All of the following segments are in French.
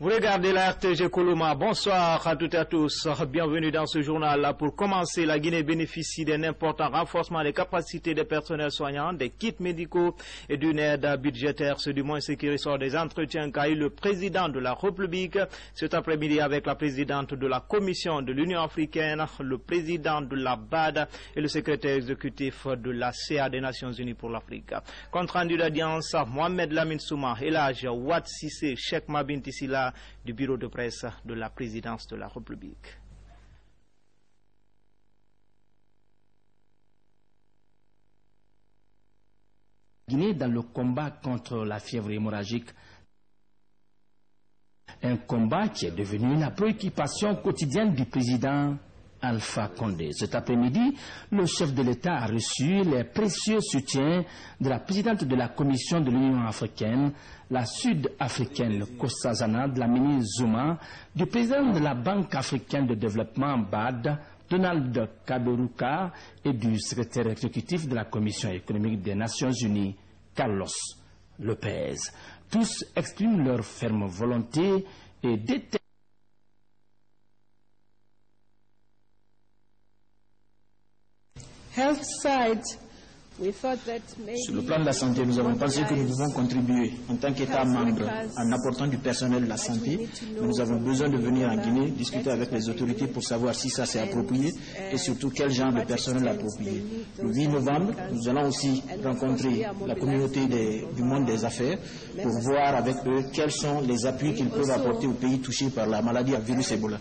Vous regardez la RTG Coloma. Bonsoir à toutes et à tous. Bienvenue dans ce journal. Pour commencer, la Guinée bénéficie d'un important renforcement des capacités des personnels soignants, des kits médicaux et d'une aide budgétaire. C'est du moins ce qui ressort des entretiens qu'a eu le président de la République cet après-midi avec la présidente de la Commission de l'Union africaine, le président de la BAD et le secrétaire exécutif de la CA des Nations Unies pour l'Afrique. Compte rendu d'audience, Mohamed Lamine Souma, Elhadj Ouad Cissé, Cheikh Mabin Tissila, du bureau de presse de la présidence de la République. Guinée dans le combat contre la fièvre hémorragique. Un combat qui est devenu la préoccupation quotidienne du président Alpha Condé. Cet après-midi, le chef de l'État a reçu les précieux soutiens de la présidente de la Commission de l'Union africaine, la Sud-africaine, le Nkosazana, de la ministre Zuma, du président de la Banque africaine de développement BAD, Donald Kaberuka, et du secrétaire exécutif de la Commission économique des Nations Unies, Carlos Lopez. Tous expriment leur ferme volonté et détermination. Sur le plan de la santé, nous avons pensé que nous devons contribuer en tant qu'État membre en apportant du personnel de la santé. Nous avons besoin de venir en Guinée, discuter avec les autorités pour savoir si ça c'est approprié et surtout quel genre de personnel approprié. Le 8 novembre, nous allons aussi rencontrer la communauté du monde des affaires pour voir avec eux quels sont les appuis qu'ils peuvent apporter aux pays touchés par la maladie à virus Ebola.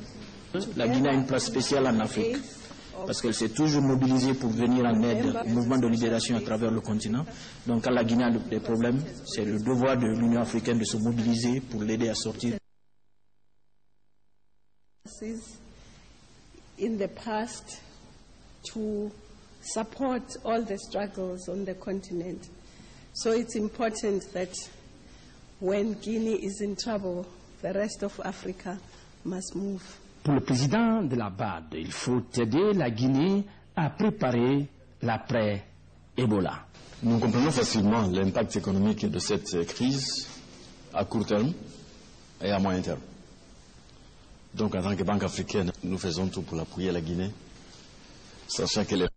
La Guinée a une place spéciale en Afrique, parce qu'elle s'est toujours mobilisée pour venir en aide au mouvement de libération à travers le continent. Donc quand la Guinée a des problèmes, c'est le devoir de l'Union africaine de se mobiliser pour l'aider à sortir. In the past to support all the struggles on the continent. So it's important that when Guinea is in trouble, the rest of Africa must move. Pour le président de la BAD, il faut aider la Guinée à préparer l'après-Ebola. Nous comprenons facilement l'impact économique de cette crise à court terme et à moyen terme. Donc en tant que Banque africaine, nous faisons tout pour appuyer la Guinée, sachant qu'elle est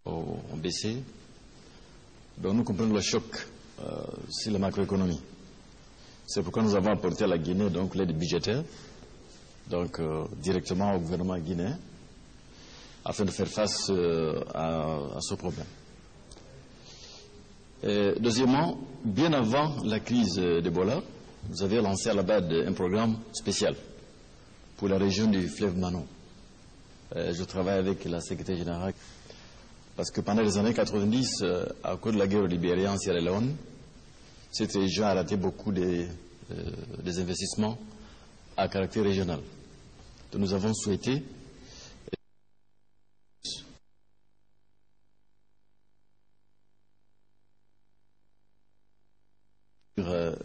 ont baissé. Donc nous comprenons le choc sur la macroéconomie. C'est pourquoi nous avons apporté à la Guinée donc l'aide budgétaire, donc directement au gouvernement guinéen, afin de faire face à ce problème. Et deuxièmement, bien avant la crise d'Ebola, nous avions lancé à la BAD un programme spécial pour la région du fleuve Mano. Je travaille avec la secrétaire générale parce que pendant les années 90, à cause de la guerre au Libéria en Sierra Leone, cette région a raté beaucoup des investissements à caractère régional. Donc nous avons souhaité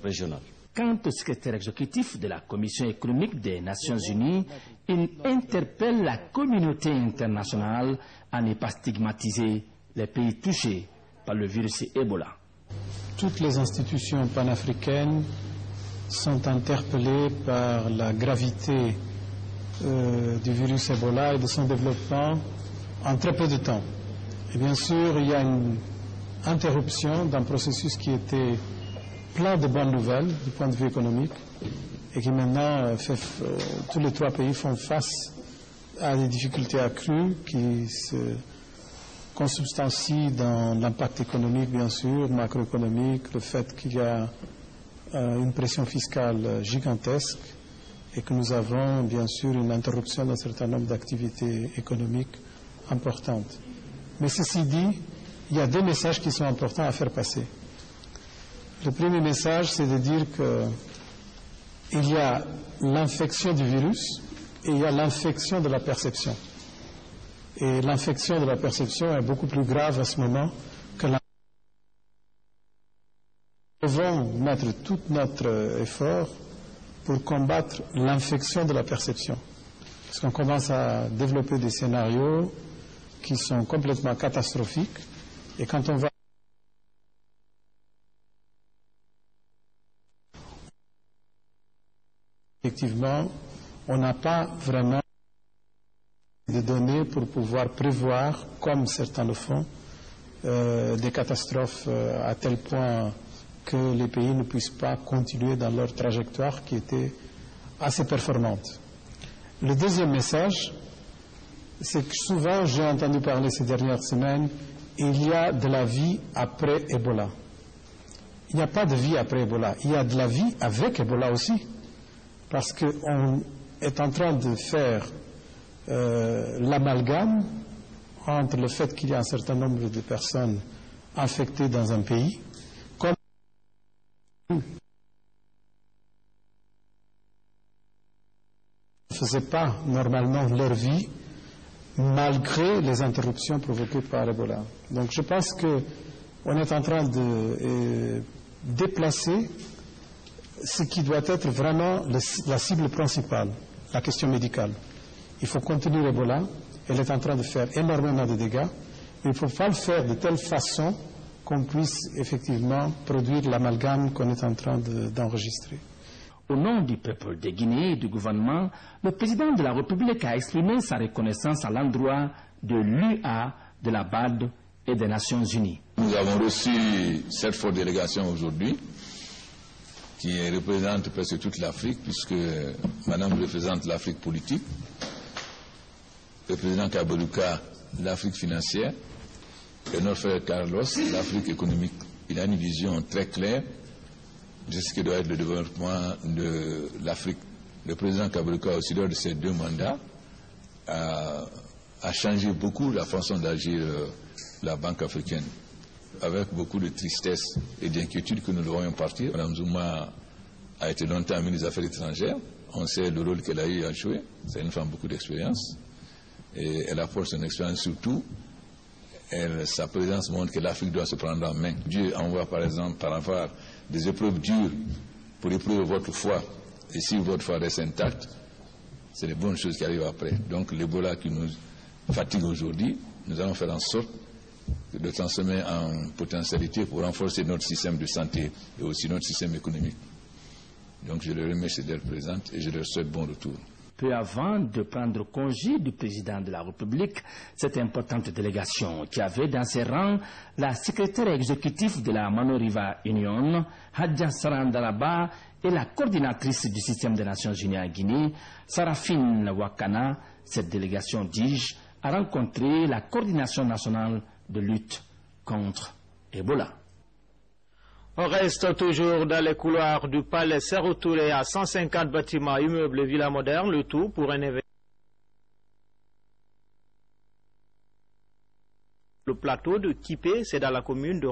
régional. Quant au secrétaire exécutif de la Commission économique des Nations Unies, il interpelle la communauté internationale à ne pas stigmatiser les pays touchés par le virus Ebola. Toutes les institutions panafricaines sont interpellées par la gravité du virus Ebola et de son développement en très peu de temps. Et bien sûr, il y a une interruption d'un processus qui était plein de bonnes nouvelles du point de vue économique et qui maintenant tous les trois pays font face à des difficultés accrues qui se consubstantie dans l'impact économique, bien sûr, macroéconomique, le fait qu'il y a une pression fiscale gigantesque et que nous avons, bien sûr, une interruption d'un certain nombre d'activités économiques importantes. Mais ceci dit, il y a deux messages qui sont importants à faire passer. Le premier message, c'est de dire qu'il y a l'infection du virus et il y a l'infection de la perception. Et l'infection de la perception est beaucoup plus grave à ce moment que la... Nous devons mettre tout notre effort pour combattre l'infection de la perception. Parce qu'on commence à développer des scénarios qui sont complètement catastrophiques. Et quand on va Effectivement, on n'a pas vraiment de données pour pouvoir prévoir, comme certains le font, des catastrophes à tel point que les pays ne puissent pas continuer dans leur trajectoire qui était assez performante. Le deuxième message, c'est que souvent j'ai entendu parler ces dernières semaines, il y a de la vie après Ebola. Il n'y a pas de vie après Ebola, il y a de la vie avec Ebola aussi. Parce qu'on est en train de faire l'amalgame entre le fait qu'il y a un certain nombre de personnes infectées dans un pays, comme ne faisaient pas normalement leur vie malgré les interruptions provoquées par Ebola. Donc je pense qu'on est en train de déplacer ce qui doit être vraiment la cible principale, la question médicale. Il faut contenir Ebola, elle est en train de faire énormément de dégâts, mais il ne faut pas le faire de telle façon qu'on puisse effectivement produire l'amalgame qu'on est en train d'enregistrer. Au nom du peuple de Guinée et du gouvernement, le président de la République a exprimé sa reconnaissance à l'endroit de l'UA, de la BAD et des Nations Unies. Nous avons reçu cette forte délégation aujourd'hui, qui représente presque toute l'Afrique, puisque Madame représente l'Afrique politique, le président Kabelouka, l'Afrique financière, et notre frère Carlos, l'Afrique économique. Il a une vision très claire de ce que doit être le développement de l'Afrique. Le président Kabelouka, aussi lors de ces 2 mandats, a changé beaucoup la façon d'agir la Banque africaine, avec beaucoup de tristesse et d'inquiétude que nous le voyons partir. Mme Zuma a été longtemps ministre des Affaires étrangères. On sait le rôle qu'elle a eu à jouer. C'est une femme beaucoup d'expérience. Et elle apporte son expérience surtout. Sa présence montre que l'Afrique doit se prendre en main. Dieu envoie par exemple par avoir des épreuves dures pour éprouver votre foi. Et si votre foi reste intacte, c'est les bonnes choses qui arrivent après. Donc l'Ebola qui nous fatigue aujourd'hui, nous allons faire en sorte de transformer en potentialité pour renforcer notre système de santé et aussi notre système économique. Donc je les remercie d'être présentes et je leur souhaite bon retour. Peu avant de prendre congé du président de la République, cette importante délégation qui avait dans ses rangs la secrétaire exécutive de la Mano River Union, Hadja Sarandaraba, et la coordinatrice du système des Nations Unies en Guinée, Sarafine Wakana. Cette délégation, dis-je, a rencontré la coordination nationale de lutte contre Ebola. On reste toujours dans les couloirs du palais Sékou Touré à 150 bâtiments immeubles Villa Moderne, le tout pour un événement. Le plateau de Kipé, c'est dans la commune de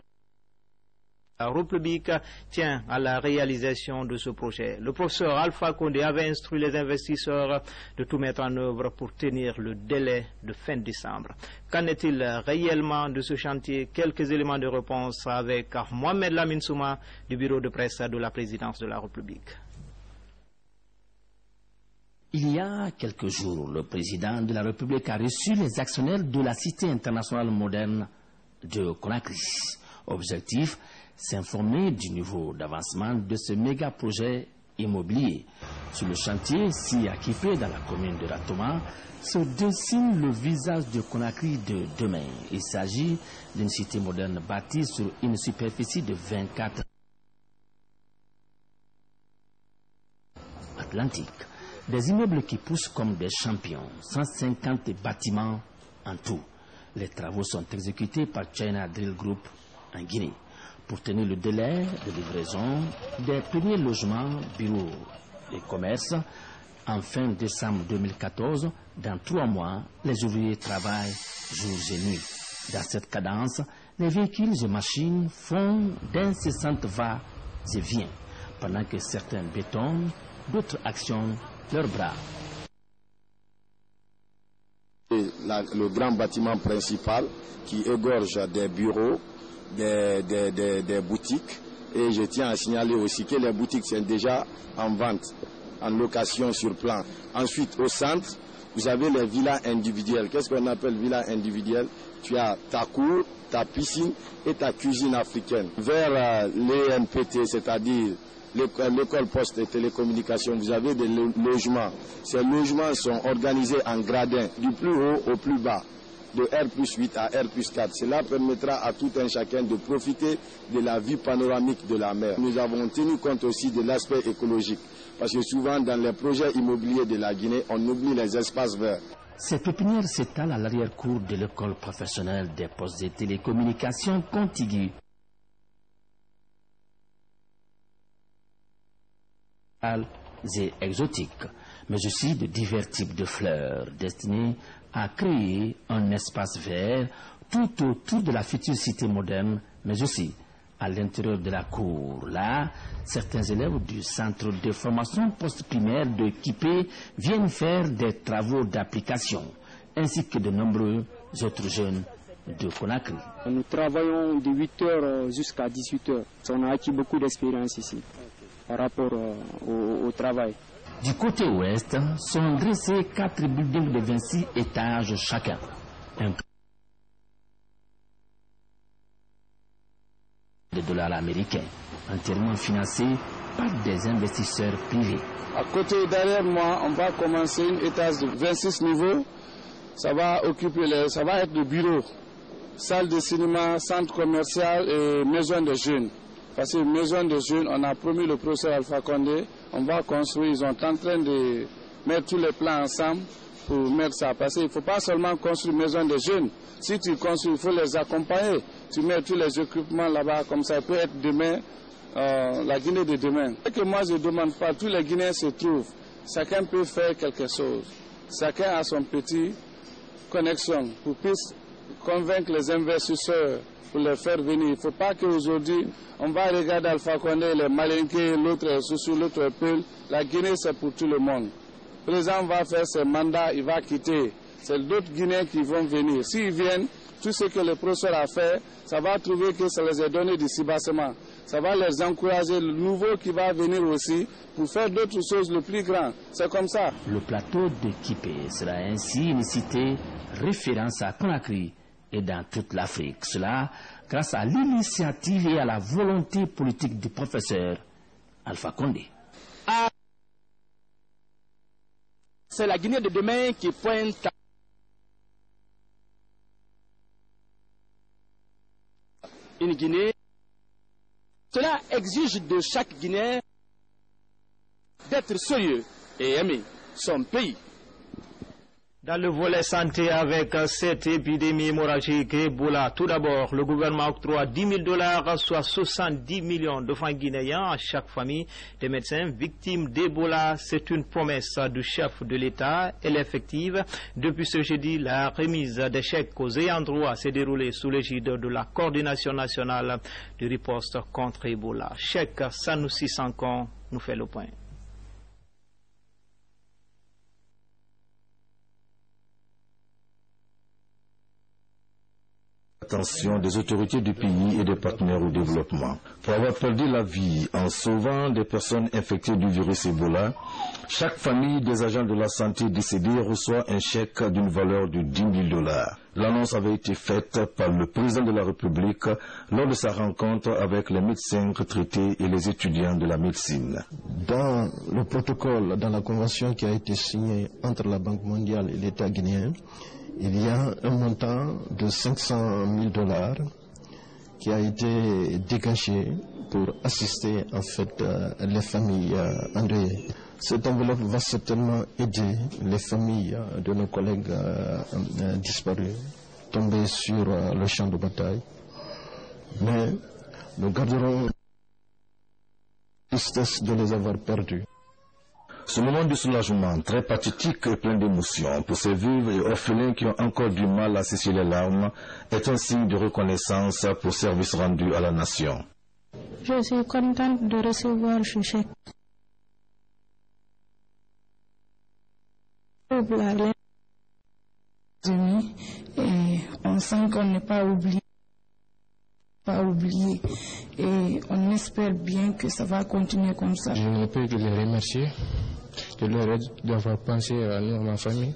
la République, tient à la réalisation de ce projet. Le professeur Alpha Condé avait instruit les investisseurs de tout mettre en œuvre pour tenir le délai de fin décembre. Qu'en est-il réellement de ce chantier? Quelques éléments de réponse avec Mohamed Lamine Souma du bureau de presse de la présidence de la République. Il y a quelques jours, le président de la République a reçu les actionnaires de la Cité internationale moderne de Conakry. Objectif, s'informer du niveau d'avancement de ce méga projet immobilier. Sur le chantier, si équipé dans la commune de Ratoma, se dessine le visage de Conakry de demain. Il s'agit d'une cité moderne bâtie sur une superficie de 24 Atlantique. Des immeubles qui poussent comme des champions, 150 bâtiments en tout. Les travaux sont exécutés par China Drill Group en Guinée. Pour tenir le délai de livraison des premiers logements, bureaux et commerces, en fin décembre 2014, dans 3 mois, les ouvriers travaillent jours et nuits. Dans cette cadence, les véhicules et machines font d'incessantes va-et-vient, pendant que certains bétonnent, d'autres actionnent leurs bras. Le grand bâtiment principal qui égorge des bureaux, des boutiques, et je tiens à signaler aussi que les boutiques sont déjà en vente, en location sur plan. Ensuite, au centre, vous avez les villas individuelles. Qu'est-ce qu'on appelle villa individuelle? Tu as ta cour, ta piscine et ta cuisine africaine. Vers l'ENPT, c'est-à-dire l'école poste et télécommunications, vous avez des logements. Ces logements sont organisés en gradins, du plus haut au plus bas, de R+8 à R+4. Cela permettra à tout un chacun de profiter de la vue panoramique de la mer. Nous avons tenu compte aussi de l'aspect écologique, parce que souvent dans les projets immobiliers de la Guinée, on oublie les espaces verts. Cette pépinière s'étale à l'arrière-cour de l'école professionnelle des postes et télécommunications contiguës. Et exotiques, mais aussi de divers types de fleurs destinés à créer un espace vert tout autour de la future cité moderne, mais aussi à l'intérieur de la cour. Là, certains élèves du centre de formation post-primaire de Kipé viennent faire des travaux d'application, ainsi que de nombreux autres jeunes de Conakry. Nous travaillons de 8h jusqu'à 18h. On a acquis beaucoup d'expérience ici par rapport au travail. Du côté ouest sont dressés 4 buildings de 26 étages chacun. De dollars américains, entièrement financés par des investisseurs privés. À côté derrière moi, on va commencer une étage de 26 niveaux. Ça va occuper ça va être de bureaux, salle de cinéma, centre commercial et maison de jeunes. Parce que maison de jeunes, on a promis le professeur Alpha Condé, on va construire, ils sont en train de mettre tous les plans ensemble pour mettre ça. Parce qu'il ne faut pas seulement construire une maison de jeunes. Si tu construis, il faut les accompagner. Tu mets tous les équipements là-bas, comme ça peut être demain, la Guinée de demain. Ce que moi je ne demande pas, tous les Guinéens se trouvent. Chacun peut faire quelque chose. Chacun a son petit connexion pour puisse convaincre les investisseurs pour les faire venir. Il ne faut pas qu'aujourd'hui, on va regarder Alpha Condé, les Malinqués, l'autre est Soussou, l'autre est Peul. La Guinée, c'est pour tout le monde. Le président va faire ses mandats, il va quitter. C'est d'autres Guinéens qui vont venir. S'ils viennent, tout ce que le professeur a fait, ça va trouver que ça les a donné du cibassement. Ça va les encourager, le nouveau qui va venir aussi, pour faire d'autres choses le plus grand. C'est comme ça. Le plateau de Kipé sera ainsi une cité référence à Conakry et dans toute l'Afrique. Cela grâce à l'initiative et à la volonté politique du professeur Alpha Condé. C'est la Guinée de demain qui pointe une Guinée. Cela exige de chaque Guinéen d'être sérieux et aimer son pays. Dans le volet santé, avec cette épidémie hémorragique Ebola, tout d'abord, le gouvernement octroie $10 000, soit 70 millions de francs guinéens à chaque famille des médecins victimes d'Ebola. C'est une promesse du chef de l'État. Elle est effective. Depuis ce jeudi, la remise des chèques aux ayants droit s'est déroulée sous l'égide de la coordination nationale de riposte contre Ebola. Cheikh Sanoussi Sankon nous fait le point. Attention des autorités du pays et des partenaires au développement. Pour avoir perdu la vie en sauvant des personnes infectées du virus Ebola, chaque famille des agents de la santé décédés reçoit un chèque d'une valeur de $10 000. L'annonce avait été faite par le président de la République lors de sa rencontre avec les médecins retraités et les étudiants de la médecine. Dans le protocole, dans la convention qui a été signée entre la Banque mondiale et l'État guinéen, il y a un montant de $500 000 qui a été dégagé pour assister en fait les familles endeuillées. Cette enveloppe va certainement aider les familles de nos collègues disparus, tombés sur le champ de bataille. Mais nous garderons la tristesse de les avoir perdus. Ce moment de soulagement très pathétique et plein d'émotions pour ces veuves et orphelins qui ont encore du mal à sécher les larmes est un signe de reconnaissance pour service rendu à la nation. Je suis contente de recevoir ce chèque. Et on sent qu'on n'est pas oublié. Et on espère bien que ça va continuer comme ça. Je ne peux que les remercier de leur aide, d'avoir pensé à nous, à ma famille.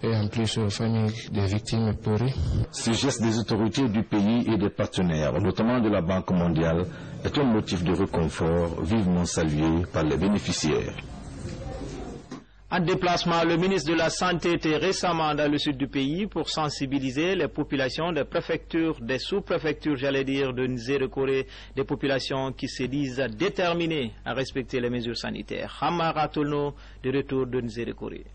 et en plus aux familles des victimes éplorées. Ce geste des autorités du pays et des partenaires, notamment de la Banque mondiale, est un motif de réconfort vivement salué par les bénéficiaires. En déplacement, le ministre de la Santé était récemment dans le sud du pays pour sensibiliser les populations des préfectures, des sous-préfectures, de Nzérékoré, des populations qui se disent déterminées à respecter les mesures sanitaires. Hamara Tolno, de retour de Nzérékoré.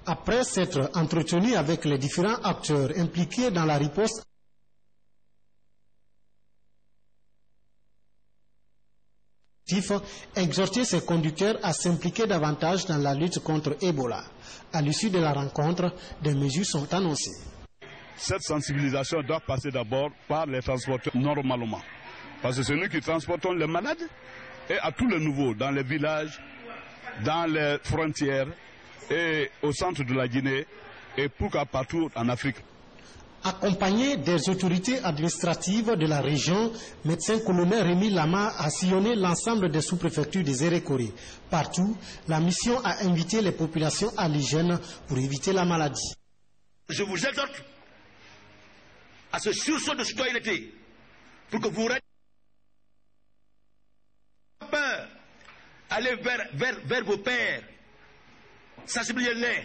Après s'être entretenu avec les différents acteurs impliqués dans la riposte, exhorter ses conducteurs à s'impliquer davantage dans la lutte contre Ebola. À l'issue de la rencontre, des mesures sont annoncées. Cette sensibilisation doit passer d'abord par les transporteurs normalement. Parce que c'est nous qui transportons les malades et à tous les niveaux, dans les villages, dans les frontières et au centre de la Guinée et pourquoi partout en Afrique. Accompagné des autorités administratives de la région, médecin-colonel Rémi Lama a sillonné l'ensemble des sous-préfectures des Nzérékoré. Partout, la mission a invité les populations à l'hygiène pour éviter la maladie. Je vous exhorte à ce sursaut de citoyenneté pour que vous peur, allez vers vos pères, sensibilisez-les,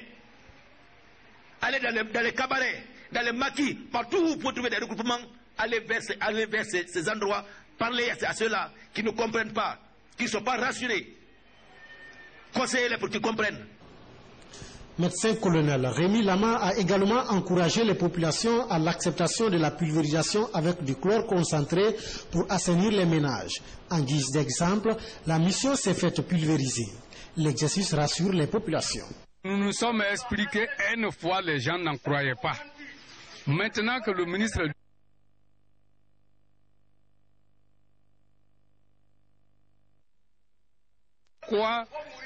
allez dans les cabarets, dans les maquis, partout où vous pouvez trouver des regroupements, allez vers ces endroits, parlez à ceux-là qui ne comprennent pas, qui ne sont pas rassurés. Conseillez-les pour qu'ils comprennent. Médecin-colonel Rémi Lama a également encouragé les populations à l'acceptation de la pulvérisation avec du chlore concentré pour assainir les ménages. En guise d'exemple, la mission s'est faite pulvériser. L'exercice rassure les populations. Nous nous sommes expliqués une fois, les gens n'en croyaient pas. Maintenant que le ministre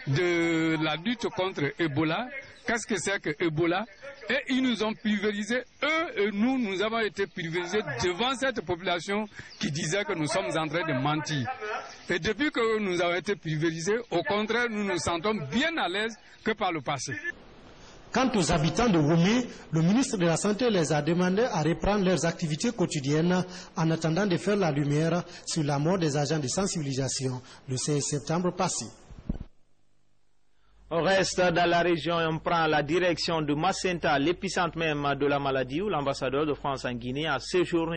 de la lutte contre Ebola, qu'est-ce que c'est que Ebola? Et ils nous ont pulvérisés, eux et nous, nous avons été pulvérisés devant cette population qui disait que nous sommes en train de mentir. Et depuis que nous avons été pulvérisés, au contraire, nous nous sentons bien à l'aise que par le passé. Quant aux habitants de Womé, le ministre de la Santé les a demandé à reprendre leurs activités quotidiennes en attendant de faire la lumière sur la mort des agents de sensibilisation le 16 septembre passé. On reste dans la région et on prend la direction de Macenta, l'épicentre même de la maladie, où l'ambassadeur de France en Guinée a séjourné.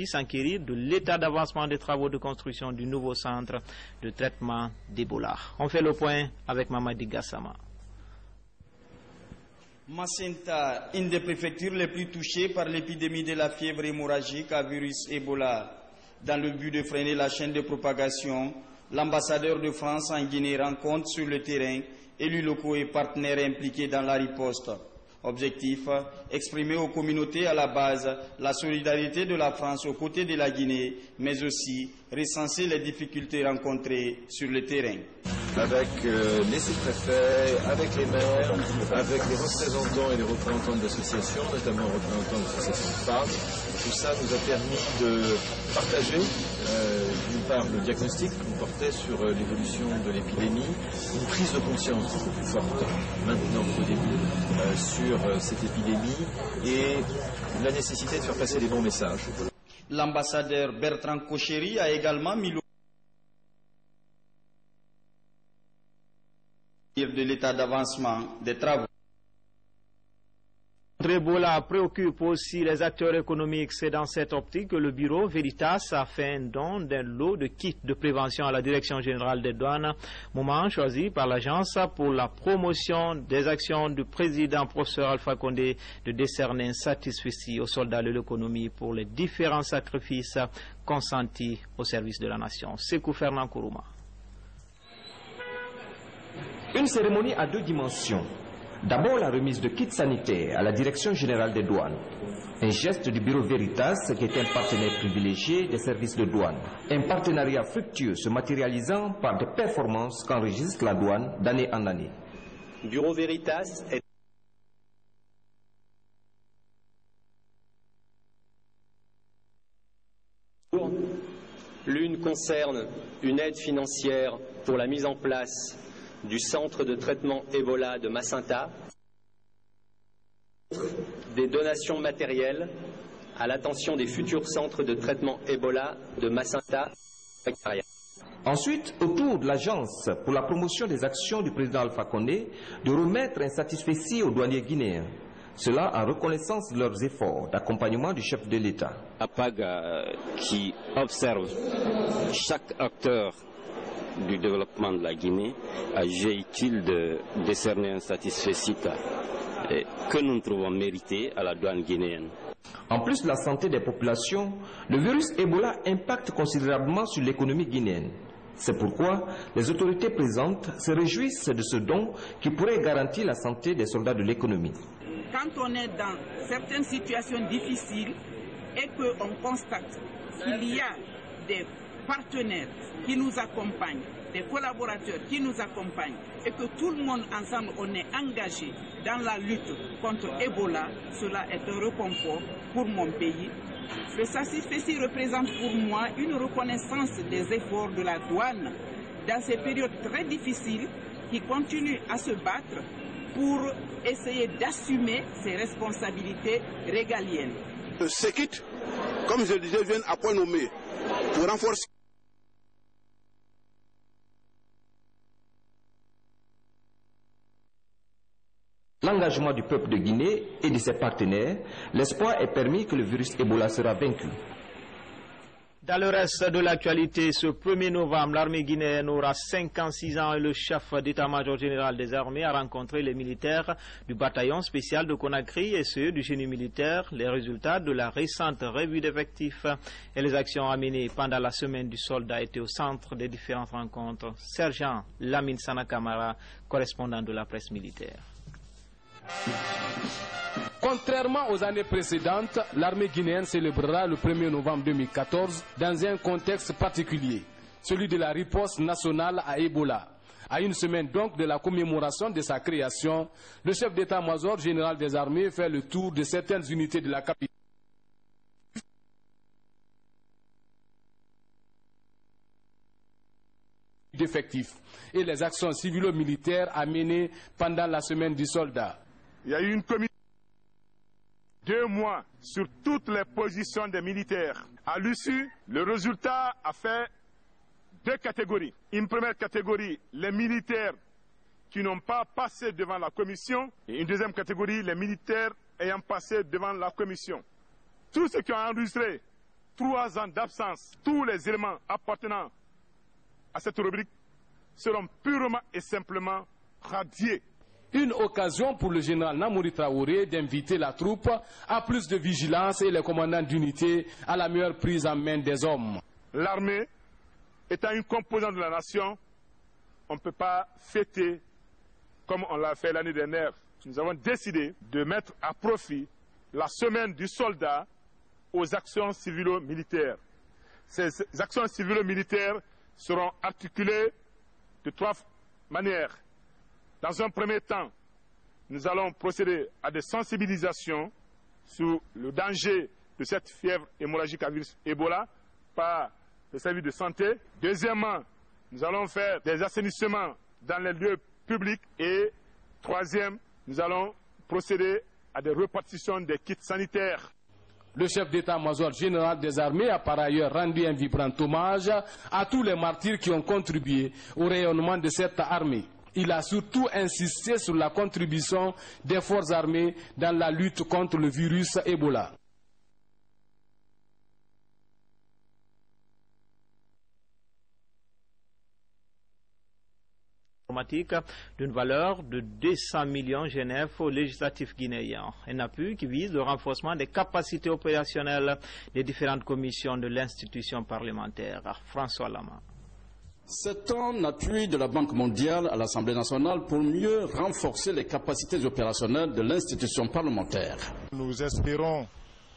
S'enquérir de l'état d'avancement des travaux de construction du nouveau centre de traitement d'Ebola. On fait le point avec Mamadi Gassama. Macenta, une des préfectures les plus touchées par l'épidémie de la fièvre hémorragique à virus Ebola. Dans le but de freiner la chaîne de propagation, l'ambassadeur de France en Guinée rencontre sur le terrain élus locaux et partenaires impliqués dans la riposte. Objectif, exprimer aux communautés à la base la solidarité de la France aux côtés de la Guinée, mais aussi recenser les difficultés rencontrées sur le terrain. Avec les sous-préfets, avec les maires, avec les représentants et les représentantes d'associations, notamment représentants d'associations de femmes. Tout ça nous a permis de partager, d'une part, le diagnostic qu'on portait sur l'évolution de l'épidémie, une prise de conscience beaucoup plus forte maintenant qu'au début sur cette épidémie et la nécessité de faire passer les bons messages. L'ambassadeur Bertrand Kocheri a également mis de l'état d'avancement des travaux. Ebola préoccupe aussi les acteurs économiques. C'est dans cette optique que le bureau Veritas a fait un don d'un lot de kits de prévention à la Direction générale des douanes, moment choisi par l'agence pour la promotion des actions du président professeur Alpha Condé de décerner un satisfecit aux soldats de l'économie pour les différents sacrifices consentis au service de la nation. Sekou Fernand Kourouma. Une cérémonie à deux dimensions. D'abord la remise de kits sanitaires à la Direction générale des douanes. Un geste du bureau Veritas qui est un partenaire privilégié des services de douane. Un partenariat fructueux se matérialisant par des performances qu'enregistre la douane d'année en année. Bureau Veritas est l'une L'une concerne une aide financière pour la mise en place du centre de traitement Ebola de Macenta, des donations matérielles à l'attention des futurs centres de traitement Ebola de Macenta. Ensuite, autour de l'Agence pour la promotion des actions du président Alpha Condé, de remettre un satisfecit aux douaniers guinéens. Cela en reconnaissance de leurs efforts d'accompagnement du chef de l'État. APAG qui observe chaque acteur du développement de la Guinée a jugé utile de décerner un satisfecit que nous trouvons mérité à la douane guinéenne. En plus de la santé des populations, le virus Ebola impacte considérablement sur l'économie guinéenne. C'est pourquoi les autorités présentes se réjouissent de ce don qui pourrait garantir la santé des soldats de l'économie. Quand on est dans certaines situations difficiles et qu'on constate qu'il y a des partenaires qui nous accompagnent, des collaborateurs qui nous accompagnent et que tout le monde ensemble on est engagé dans la lutte contre Ebola, cela est un réconfort pour mon pays. Le satisfecit représente pour moi une reconnaissance des efforts de la douane dans ces périodes très difficiles qui continuent à se battre pour essayer d'assumer ses responsabilités régaliennes. Ces kits, comme je le disais, viennent à point nommé pour renforcer l'engagement du peuple de Guinée et de ses partenaires. L'espoir est permis que le virus Ebola sera vaincu. Dans le reste de l'actualité, ce 1er novembre, l'armée guinéenne aura 56 ans et le chef d'état-major général des armées a rencontré les militaires du bataillon spécial de Conakry et ceux du génie militaire, les résultats de la récente revue d'effectifs et les actions menées pendant la semaine du soldat étaient au centre des différentes rencontres. Sergent Lamine Sanakamara, correspondant de la presse militaire. Contrairement aux années précédentes, l'armée guinéenne célébrera le 1er novembre 2014 dans un contexte particulier, celui de la riposte nationale à Ebola. À une semaine donc de la commémoration de sa création, le chef d'état-major général des armées fait le tour de certaines unités de la capitale d'effectifs et les actions civilo-militaires à mener pendant la semaine du soldat. Il y a eu une commission 2 mois sur toutes les positions des militaires. À l'issue, le résultat a fait 2 catégories. Une première catégorie, les militaires qui n'ont pas passé devant la commission. Et une deuxième catégorie, les militaires ayant passé devant la commission. Tous ceux qui ont enregistré 3 ans d'absence, tous les éléments appartenant à cette rubrique seront purement et simplement radiés. Une occasion pour le général Namouri Traoré d'inviter la troupe à plus de vigilance et les commandants d'unité à la meilleure prise en main des hommes. L'armée étant une composante de la nation, on ne peut pas fêter comme on l'a fait l'année dernière. Nous avons décidé de mettre à profit la semaine du soldat aux actions civilo-militaires. Ces actions civilo-militaires seront articulées de 3 manières. Dans un premier temps, nous allons procéder à des sensibilisations sur le danger de cette fièvre hémorragique à virus Ebola par les services de santé. Deuxièmement, nous allons faire des assainissements dans les lieux publics. Et troisième, nous allons procéder à des répartitions des kits sanitaires. Le chef d'état-major général des armées a par ailleurs rendu un vibrant hommage à tous les martyrs qui ont contribué au rayonnement de cette armée. Il a surtout insisté sur la contribution des forces armées dans la lutte contre le virus Ebola. D'une valeur de 200 millions Genève au législatif guinéen. Un appui qui vise le renforcement des capacités opérationnelles des différentes commissions de l'institution parlementaire. François Lama. C'est un appui de la Banque mondiale à l'Assemblée nationale pour mieux renforcer les capacités opérationnelles de l'institution parlementaire. Nous espérons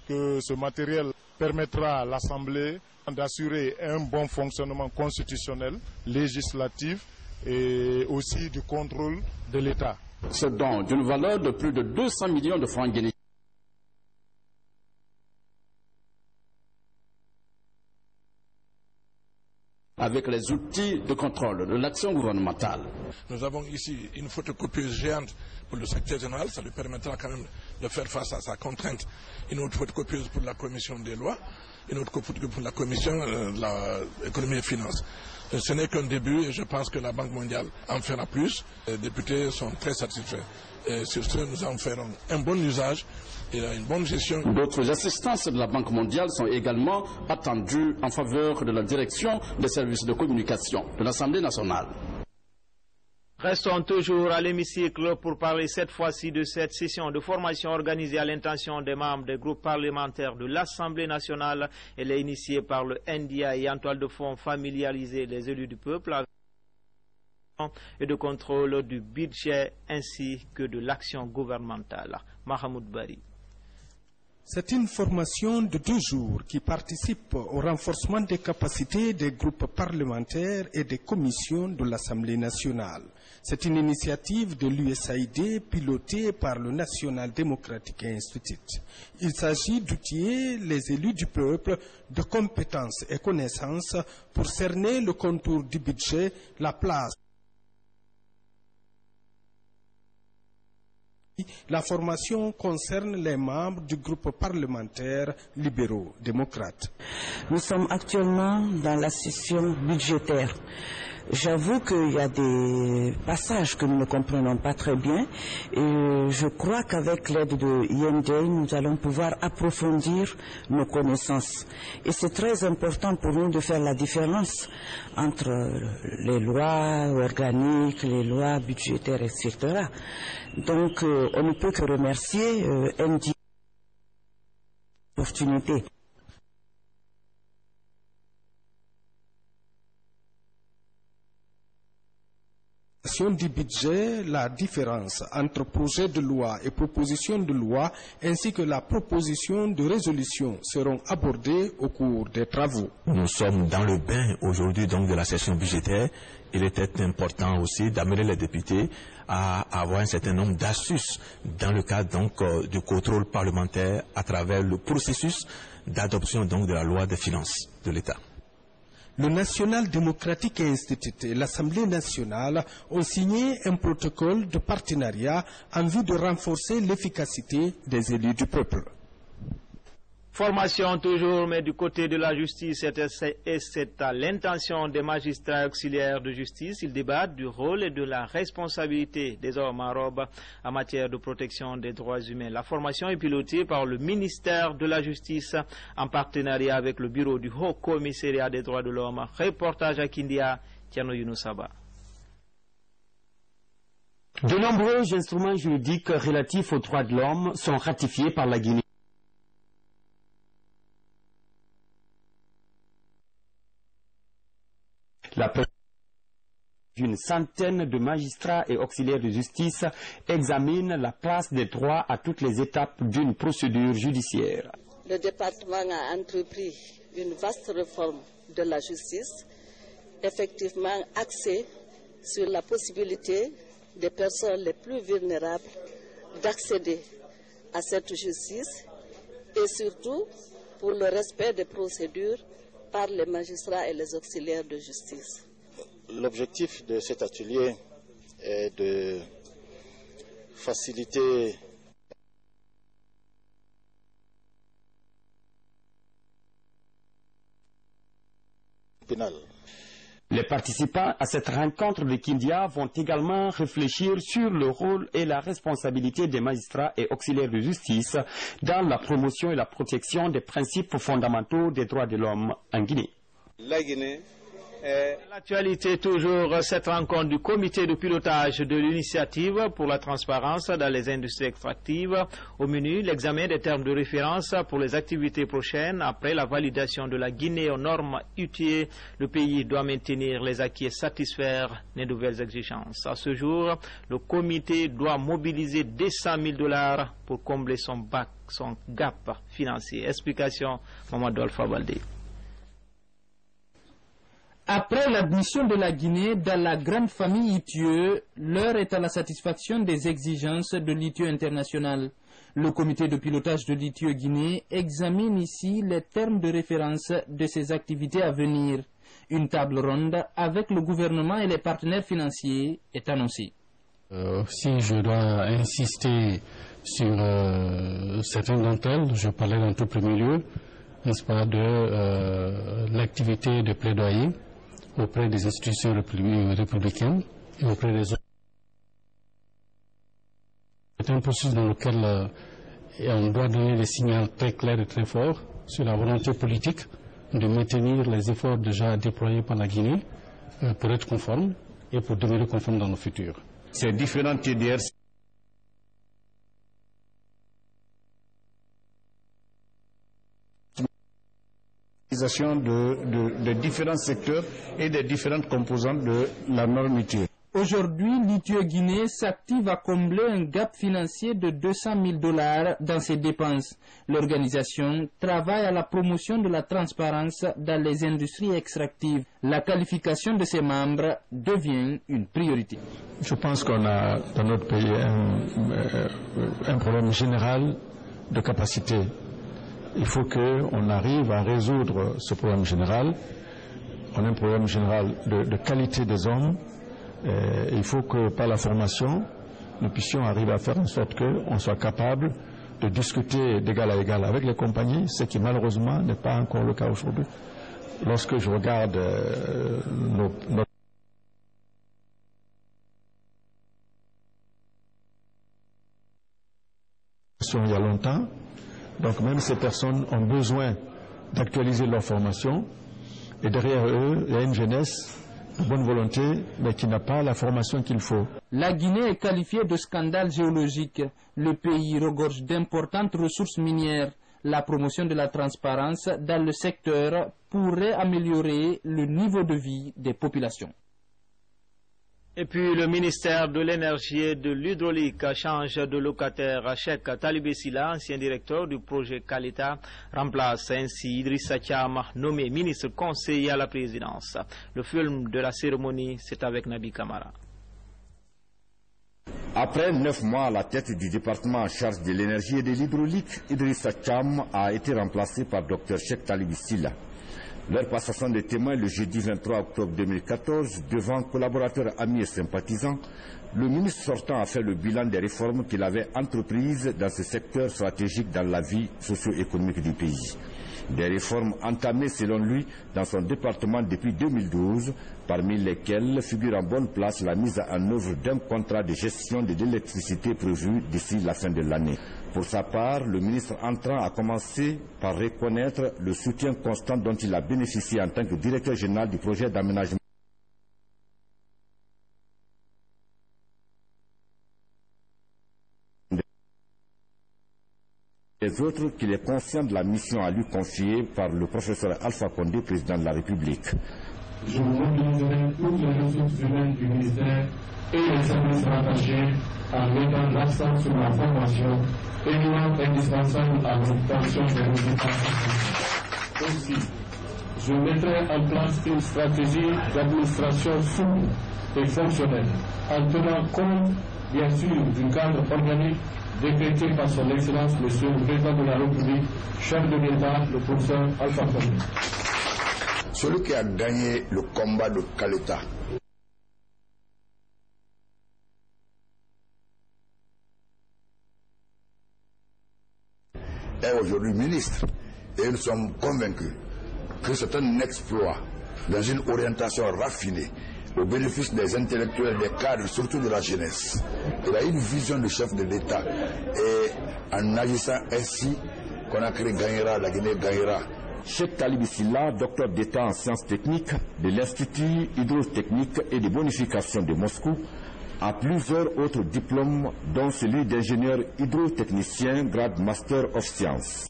que ce matériel permettra à l'Assemblée d'assurer un bon fonctionnement constitutionnel, législatif et aussi du contrôle de l'État. C'est donc d'une valeur de plus de 200 millions de francs guinéens. avec les outils de contrôle de l'action gouvernementale. Nous avons ici une photocopieuse géante pour le secrétaire général, ça lui permettra quand même de faire face à sa contrainte. Une autre photocopieuse pour la commission des lois, une autre photocopieuse pour la commission de l'économie et finances. Ce n'est qu'un début et je pense que la Banque mondiale en fera plus. Les députés sont très satisfaits. Et sur ce, nous en ferons un bon usage et une bonne gestion. D'autres assistances de la Banque mondiale sont également attendues en faveur de la direction des services de communication de l'Assemblée nationale. Restons toujours à l'hémicycle pour parler cette fois-ci de cette session de formation organisée à l'intention des membres des groupes parlementaires de l'Assemblée nationale. Elle est initiée par le NDI en toile de fond familiariser les élus du peuple avec et de contrôle du budget ainsi que de l'action gouvernementale. Mahamoud Bari. C'est une formation de 2 jours qui participe au renforcement des capacités des groupes parlementaires et des commissions de l'Assemblée nationale. C'est une initiative de l'USAID pilotée par le National Democratic Institute. Il s'agit d'outiller les élus du peuple de compétences et connaissances pour cerner le contour du budget, la place. La formation concerne les membres du groupe parlementaire libéraux démocrates. Nous sommes actuellement dans la session budgétaire. J'avoue qu'il y a des passages que nous ne comprenons pas très bien et je crois qu'avec l'aide de IND, nous allons pouvoir approfondir nos connaissances. Et c'est très important pour nous de faire la différence entre les lois organiques, les lois budgétaires, etc. Donc, on ne peut que remercier ND l'opportunité. Du budget, la différence entre projet de loi et proposition de loi ainsi que la proposition de résolution seront abordées au cours des travaux. Nous sommes dans le bain aujourd'hui donc de la session budgétaire. Il était important aussi d'amener les députés à avoir un certain nombre d'astuces dans le cadre donc du contrôle parlementaire à travers le processus d'adoption donc de la loi des finances de l'État. Le National Democratic Institute et l'Assemblée nationale ont signé un protocole de partenariat en vue de renforcer l'efficacité des élus du peuple. Formation toujours, mais du côté de la justice, et c'est à l'intention des magistrats auxiliaires de justice. Ils débattent du rôle et de la responsabilité des hommes en robe en matière de protection des droits humains. La formation est pilotée par le ministère de la Justice en partenariat avec le bureau du Haut Commissariat des droits de l'homme. Reportage à Kindia, Tiano Younoussaba. De nombreux instruments juridiques relatifs aux droits de l'homme sont ratifiés par la Guinée. La d'une centaine de magistrats et auxiliaires de justice examine la place des droits à toutes les étapes d'une procédure judiciaire. Le département a entrepris une vaste réforme de la justice, effectivement axée sur la possibilité des personnes les plus vulnérables d'accéder à cette justice et surtout pour le respect des procédures par les magistrats et les auxiliaires de justice. L'objectif de cet atelier est de faciliter pénal. Les participants à cette rencontre de Kindia vont également réfléchir sur le rôle et la responsabilité des magistrats et auxiliaires de justice dans la promotion et la protection des principes fondamentaux des droits de l'homme en Guinée. La Guinée L'actualité toujours, cette rencontre du comité de pilotage de l'initiative pour la transparence dans les industries extractives. Au menu, l'examen des termes de référence pour les activités prochaines. Après la validation de la Guinée aux normes UTA, le pays doit maintenir les acquis et satisfaire les nouvelles exigences. À ce jour, le comité doit mobiliser des $100 000 pour combler son gap financier. Explication, Mamadou Alpha Baldé. Après l'admission de la Guinée dans la grande famille ITIE, l'heure est à la satisfaction des exigences de l'ITIE international. Le comité de pilotage de l'ITIE Guinée examine ici les termes de référence de ses activités à venir. Une table ronde avec le gouvernement et les partenaires financiers est annoncée. Si je dois insister sur certaines d'entre elles, je parlais en tout premier lieu, n'est-ce pas, de l'activité de plaidoyer auprès des institutions républicaines et auprès des autres. C'est un processus dans lequel on doit donner des signaux très clairs et très forts sur la volonté politique de maintenir les efforts déjà déployés par la Guinée pour être conforme et pour demeurer conforme dans le futur. Ces différentes TDR de différents secteurs et des différentes composantes de la norme ITIE. Aujourd'hui, l'ITIE-Guinée s'active à combler un gap financier de $200 000 dans ses dépenses. L'organisation travaille à la promotion de la transparence dans les industries extractives. La qualification de ses membres devient une priorité. Je pense qu'on a dans notre pays un problème général de capacité. Il faut qu'on arrive à résoudre ce problème général. On a un problème général de qualité des hommes. Il faut que par la formation, nous puissions arriver à faire en sorte qu'on soit capable de discuter d'égal à égal avec les compagnies, ce qui malheureusement n'est pas encore le cas aujourd'hui. Lorsque je regarde notre il y a longtemps, donc même ces personnes ont besoin d'actualiser leur formation et derrière eux, il y a une jeunesse de bonne volonté, mais qui n'a pas la formation qu'il faut. La Guinée est qualifiée de scandale géologique. Le pays regorge d'importantes ressources minières. La promotion de la transparence dans le secteur pourrait améliorer le niveau de vie des populations. Et puis le ministère de l'énergie et de l'hydraulique change de locataire. Cheikh Talibé Silla, ancien directeur du projet Kaleta, remplace ainsi Idrissa Thiam, nommé ministre conseiller à la présidence. Le film de la cérémonie, c'est avec Nabi Kamara. Après 9 mois à la tête du département en charge de l'énergie et de l'hydraulique, Idrissa Thiam a été remplacé par Dr Cheikh Talibé Silla. Leur passation de témoin le jeudi 23 octobre 2014 devant collaborateurs, amis et sympathisants, le ministre sortant a fait le bilan des réformes qu'il avait entreprises dans ce secteur stratégique dans la vie socio-économique du pays. Des réformes entamées selon lui dans son département depuis 2012, parmi lesquelles figure en bonne place la mise en œuvre d'un contrat de gestion de l'électricité prévu d'ici la fin de l'année. Pour sa part, le ministre entrant a commencé par reconnaître le soutien constant dont il a bénéficié en tant que directeur général du projet d'aménagement des autres qu'il est conscient de la mission à lui confiée par le professeur Alpha Condé, président de la République. Je mobiliserai toutes les ressources humaines du ministère et les services rattachés en mettant l'accent sur la formation, élément indispensable à l'obtention des résultats. Aussi, je mettrai en place une stratégie d'administration souple et fonctionnelle, en tenant compte, bien sûr, du cadre organique décrété par son Excellence, Monsieur le Président de la République, chef de l'État, le professeur Alpha Condé. Celui qui a gagné le combat de Kaleta est aujourd'hui ministre et nous sommes convaincus que c'est un exploit dans une orientation raffinée au bénéfice des intellectuels, des cadres, surtout de la jeunesse. Il a une vision de chef de l'État et en agissant ainsi, Conakry gagnera, la Guinée gagnera. Cheikh Talibé Silla, docteur d'État en sciences techniques de l'Institut hydrotechnique et de bonification de Moscou, a plusieurs autres diplômes, dont celui d'ingénieur hydrotechnicien, grade Master of Science.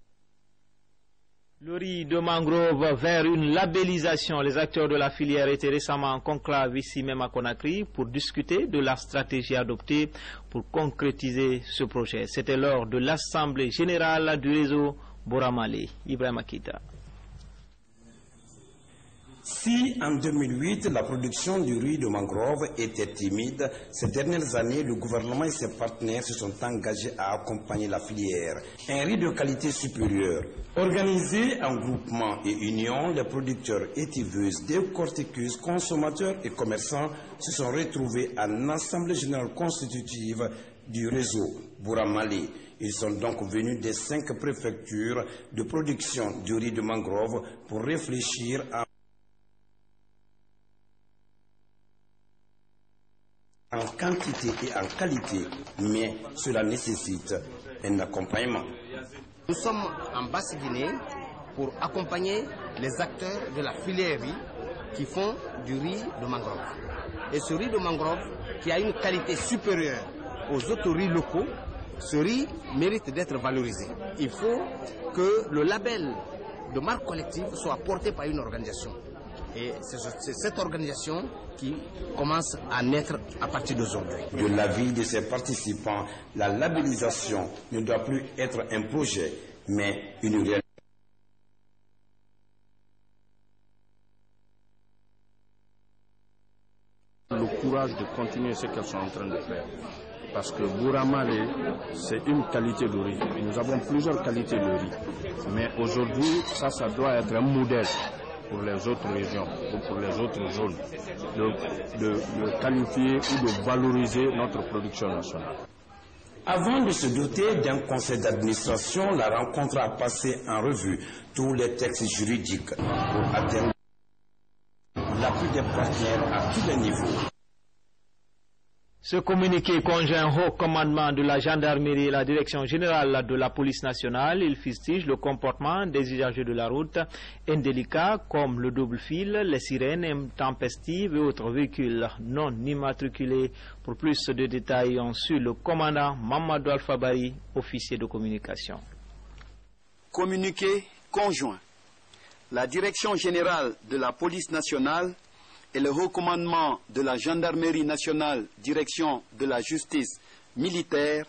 Le riz de mangrove vers une labellisation. Les acteurs de la filière étaient récemment en conclave ici même à Conakry pour discuter de la stratégie adoptée pour concrétiser ce projet. C'était lors de l'Assemblée générale du réseau Boramale. Ibrahim Akita. Si en 2008 la production du riz de mangrove était timide, ces dernières années le gouvernement et ses partenaires se sont engagés à accompagner la filière. Un riz de qualité supérieure. Organisés en groupements et unions, les producteurs étiveuses, décortiqueuses, consommateurs et commerçants se sont retrouvés en assemblée générale constitutive du réseau Bouramali. Ils sont donc venus des 5 préfectures de production du riz de mangrove pour réfléchir en quantité et en qualité, mais cela nécessite un accompagnement. Nous sommes en Basse-Guinée pour accompagner les acteurs de la filière riz qui font du riz de mangrove. Et ce riz de mangrove qui a une qualité supérieure aux autres riz locaux, ce riz mérite d'être valorisé. Il faut que le label de marque collective soit porté par une organisation. Et c'est cette organisation qui commence à naître à partir d'aujourd'hui. De l'avis de ses participants, la labellisation ne doit plus être un projet, mais une réalité. Le courage de continuer ce qu'elles sont en train de faire. Parce que Bouramali, c'est une qualité de riz. Nous avons plusieurs qualités de riz. Mais aujourd'hui, ça doit être un modèle pour les autres régions ou pour les autres zones, de qualifier ou de valoriser notre production nationale. Avant de se doter d'un conseil d'administration, la rencontre a passé en revue tous les textes juridiques pour atteindre l'appui des partenaires à tous les niveaux. Ce communiqué conjoint au haut commandement de la gendarmerie et la direction générale de la police nationale, il fustige le comportement des usagers de la route indélicats comme le double fil, les sirènes intempestives et autres véhicules non immatriculés. Pour plus de détails, on suit le commandant Mamadou Alfabari, officier de communication. Communiqué conjoint. La direction générale de la police nationale et le haut commandement de la gendarmerie nationale, direction de la justice militaire,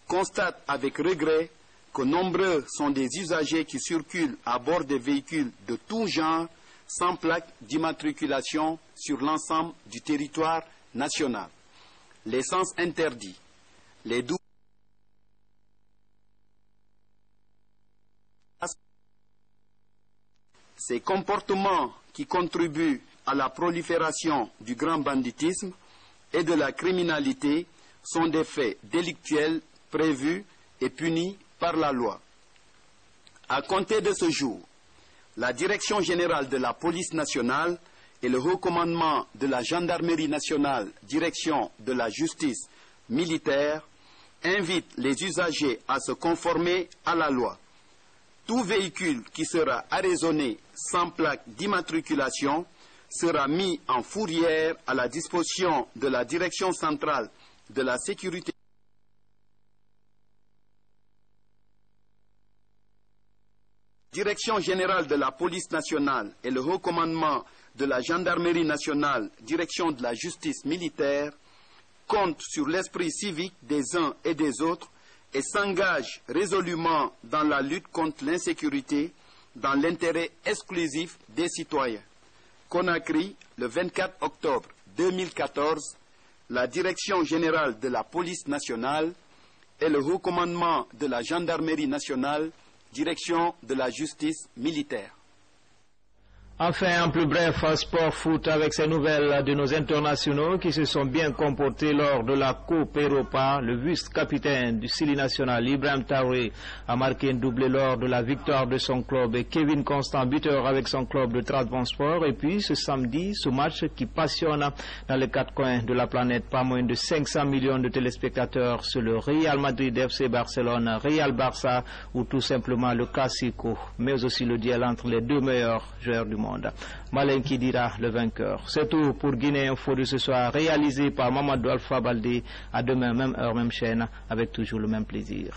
constatent avec regret que nombreux sont des usagers qui circulent à bord des véhicules de tout genre sans plaque d'immatriculation sur l'ensemble du territoire national. Les sens interdits, les doubles ces comportements qui contribuent à la prolifération du grand banditisme et de la criminalité sont des faits délictuels prévus et punis par la loi. À compter de ce jour, la Direction générale de la police nationale et le haut commandement de la gendarmerie nationale, direction de la justice militaire, invitent les usagers à se conformer à la loi. Tout véhicule qui sera arraisonné sans plaque d'immatriculation sera mis en fourrière à la disposition de la Direction centrale de la sécurité. Direction générale de la police nationale et le haut commandement de la gendarmerie nationale, direction de la justice militaire, comptent sur l'esprit civique des uns et des autres et s'engagent résolument dans la lutte contre l'insécurité dans l'intérêt exclusif des citoyens. Conakry, le 24 octobre 2014, la Direction générale de la police nationale et le haut commandement de la gendarmerie nationale, direction de la justice militaire. Enfin, en plus bref, sport foot avec ces nouvelles de nos internationaux qui se sont bien comportés lors de la Coupe Europa. Le vice-capitaine du Sili national, Ibrahim Traoré, a marqué un doublé lors de la victoire de son club et Kevin Constant, buteur avec son club de Trabzonspor. Et puis ce samedi, ce match qui passionne dans les 4 coins de la planète, pas moins de 500 millions de téléspectateurs sur le Real Madrid FC Barcelone, Real Barça ou tout simplement le Classico, mais aussi le duel entre les 2 meilleurs joueurs du monde. Malin qui dira le vainqueur. C'est tout pour Guinée Info de ce soir, réalisé par Mamadou Alpha Baldé. À demain, même heure, même chaîne, avec toujours le même plaisir.